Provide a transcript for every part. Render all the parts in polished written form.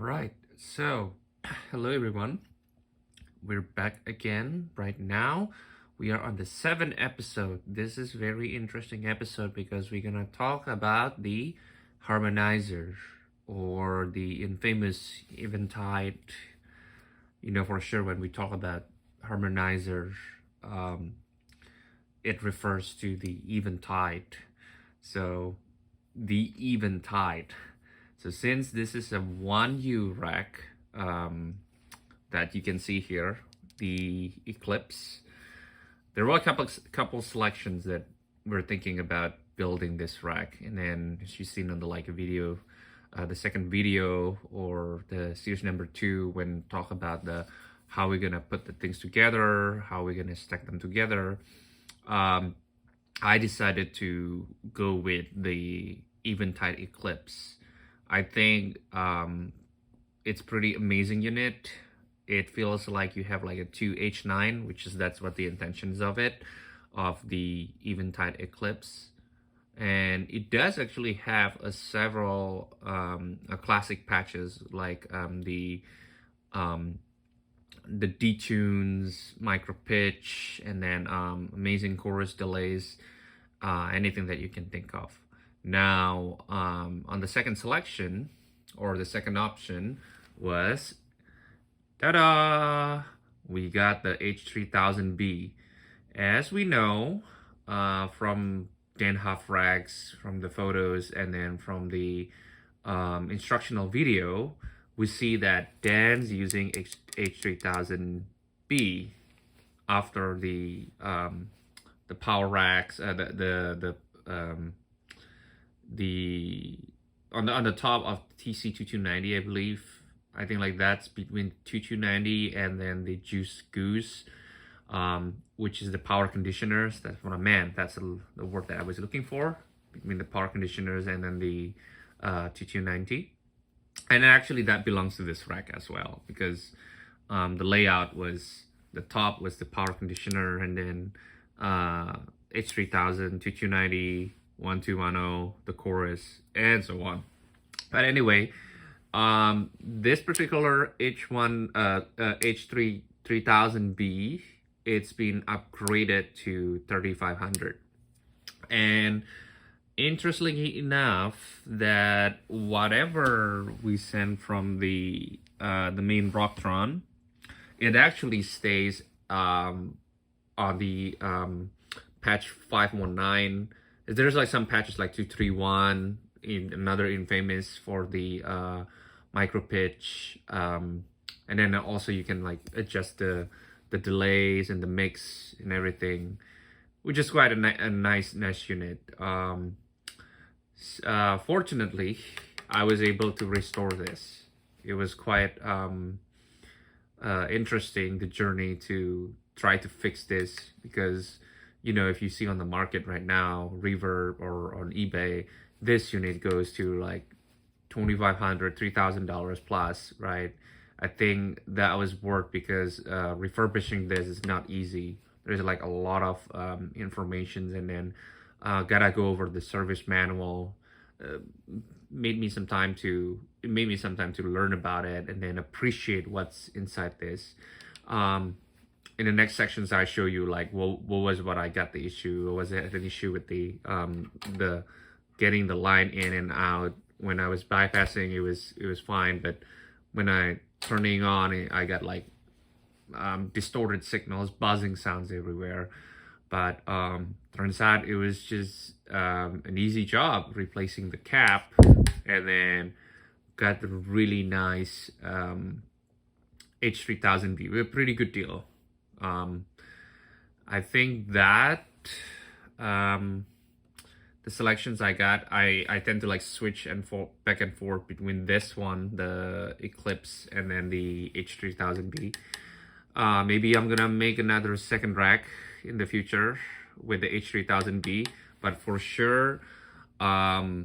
Right, so hello everyone. We're back again right now. We are on the seventh episode. This is very interesting episode because we're gonna talk about the harmonizer or the infamous Eventide. You know for sure when we talk about harmonizer, um, it refers to the Eventide. So the Eventide. So since this is a 1U rack, that you can see here, the Eclipse, there were a couple selections that we're thinking about building this rack, and then as you've seen on the video, the second video or the series number 2, when talk about the how we're gonna put the things together, how we're gonna stack them together. I decided to go with the Eventide Eclipse. I think it's pretty amazing unit. It feels like you have like a 2H9, which is that's what the intentions of it, of the Eventide Eclipse. And it does actually have a several classic patches like the detunes, micro pitch, and then amazing chorus delays, anything that you can think of. Now, on the second selection, or the second option, was ta-da! We got the H3000B. As we know, from Dann racks, from the photos, and then from the instructional video, we see that Dann's using H3000B after the power racks, on the top of TC2290, I believe. I think like that's between 2290 and then the Juice Goose, which is the power conditioners. That's what I meant. That's the word that I was looking for, between the power conditioners and then the 2290. And actually that belongs to this rack as well, because the layout was, the top was the power conditioner, and then H3000, 2290, 1210, the chorus, and so on. But anyway, this particular H3000B, it's been upgraded to 3500. And interestingly enough, that whatever we send from the main Rocktron, it actually stays on the patch 519. There's like some patches like 231, in another infamous for the micro pitch, and then also you can like adjust the delays and the mix and everything, which is quite a nice unit. Fortunately, I was able to restore this. It was quite interesting, the journey to try to fix this, because you know, if you see on the market right now, Reverb or on eBay, this unit goes to like $2,500, $3,000 plus, right? I think that was worth, because refurbishing this is not easy. There's like a lot of information, and then gotta go over the service manual. It made me some time to learn about it and then appreciate what's inside this. In the next sections, I show you like what I got the issue. Was it an issue with the getting the line in and out? When I was bypassing, it was fine, but when I turning on, I got like distorted signals, buzzing sounds everywhere. But turns out it was just an easy job replacing the cap, and then got the really nice H3000B, a pretty good deal. I think that the selections I got, I tend to like switch back and forth between this one, the Eclipse, and then the H3000B. Maybe I'm gonna make another second rack in the future with the H3000B, but for sure, the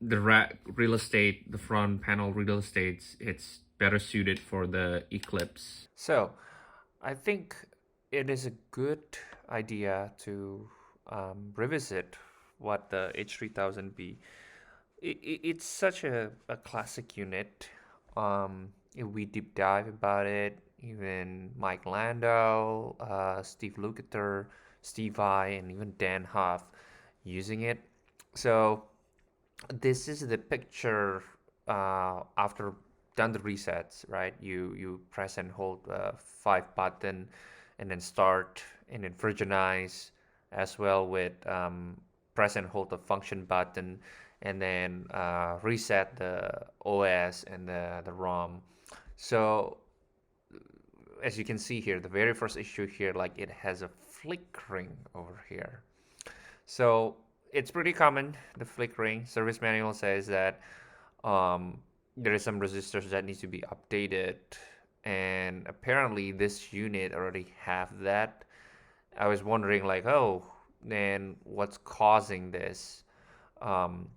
rack real estate, the front panel real estate, it's better suited for the Eclipse. So I think it is a good idea to revisit what the H3000B. It's such a classic unit. If we deep dive about it, even Mike Landau, Steve Lukather, Steve I, and even Dan Huff using it. So this is the picture after done the resets, right? You press and hold 5 button, and then start and then virginize as well with press and hold the function button, and then reset the OS and the ROM. So as you can see here, the very first issue here, like it has a flickering over here. So it's pretty common, the flickering. Service manual says that um, there is some resistors that needs to be updated, and apparently this unit already have that. I was wondering like, oh, then what's causing this, um,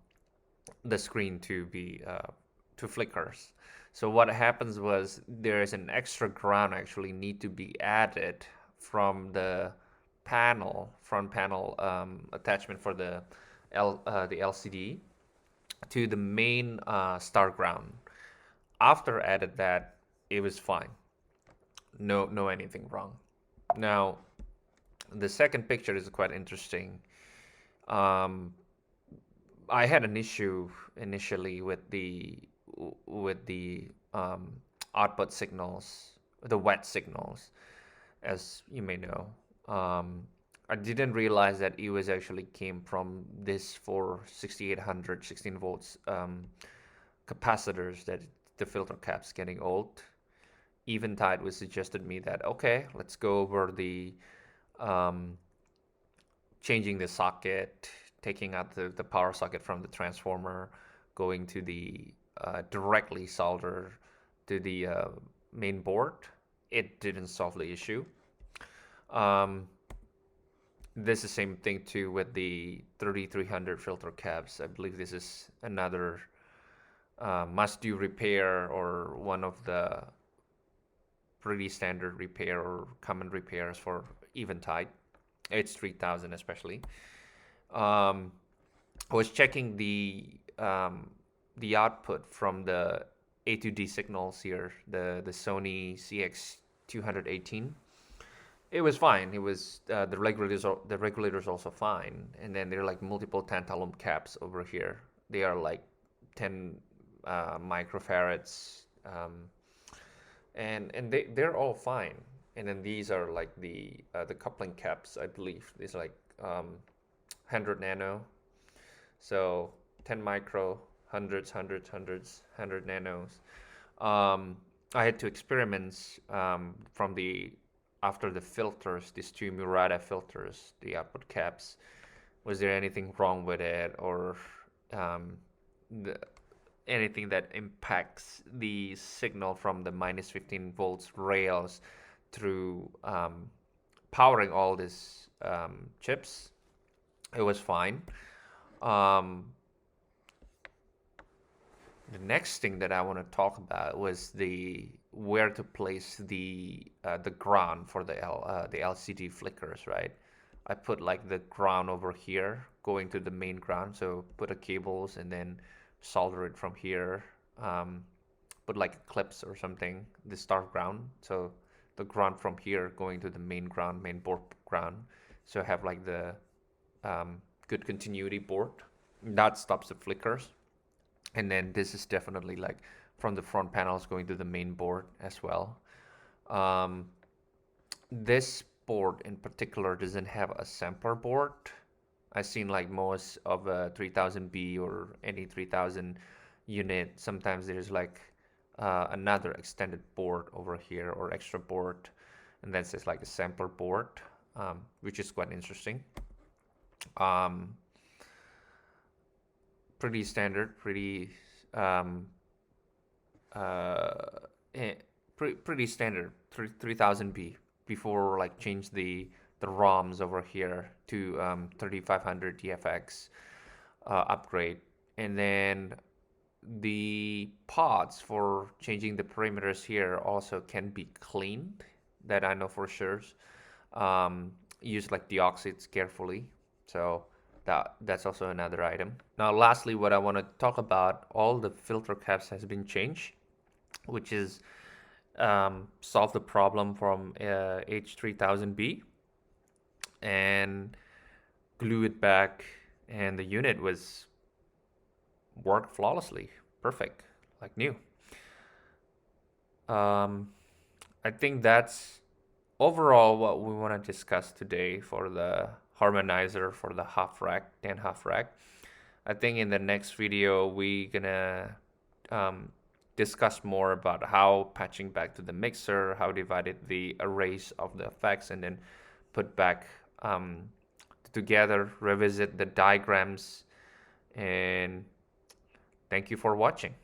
the screen to be to flickers? So what happens was there is an extra ground actually need to be added from the front panel attachment for the LCD to the main star ground. After added that, it was fine. No anything wrong. Now the second picture is quite interesting. Um, I had an issue initially with the output signals, the wet signals, as you may know. Um, I didn't realize that it was actually came from this for 6800 16 volts capacitors, that the filter cap's getting old. Eventide was suggested me that okay, let's go over the um, changing the socket, taking out the power socket from the transformer, going to the directly solder to the main board. It didn't solve the issue. Um, this is the same thing too with the 3300 filter caps. I believe this is another must-do repair, or one of the pretty standard repair or common repairs for Eventide H3000 especially. Um, I was checking the output from the A2D signals here, the Sony CX218. It was fine. It was the regulators also fine, and then there are like multiple tantalum caps over here. They are like 10 microfarads, and they're all fine. And then these are like the coupling caps, I believe. These are like 100 nano, so 10 micro, hundreds, 100 nanos. I had two experiments from the after the filters, these two Murata filters, the output caps. Was there anything wrong with it, or um, the, anything that impacts the signal from the minus 15 volts rails through powering all these chips? It was fine. Um, the next thing that I want to talk about was the where to place the ground for the LCD flickers, right? I put like the ground over here going to the main ground, so put a cables and then solder it from here. Um, put like Eclipse or something, the start ground. So the ground from here going to the main ground, main board ground. So I have like the good continuity board. That stops the flickers. And then this is definitely like from the front panels going to the main board as well. Um, this board in particular doesn't have a sampler board. I've seen like most of a 3000B or any 3000 unit. Sometimes there's like another extended board over here or extra board, and then it's like a sampler board, which is quite interesting. Um, pretty standard, um, uh, pretty standard 3000B before like change the ROMs over here to 3500 TFX upgrade, and then the pods for changing the parameters here also can be cleaned. That I know for sure. Use like deoxids carefully. So that's also another item. Now, lastly, what I want to talk about, all the filter caps has been changed. which is solve the problem from H3000B and glue it back, and the unit was worked flawlessly, perfect, like new. I think that's overall what we want to discuss today for the harmonizer for the half rack, Dann half rack. I think in the next video we gonna discuss more about how patching back to the mixer, how divided the arrays of the effects, and then put back together, revisit the diagrams, and thank you for watching.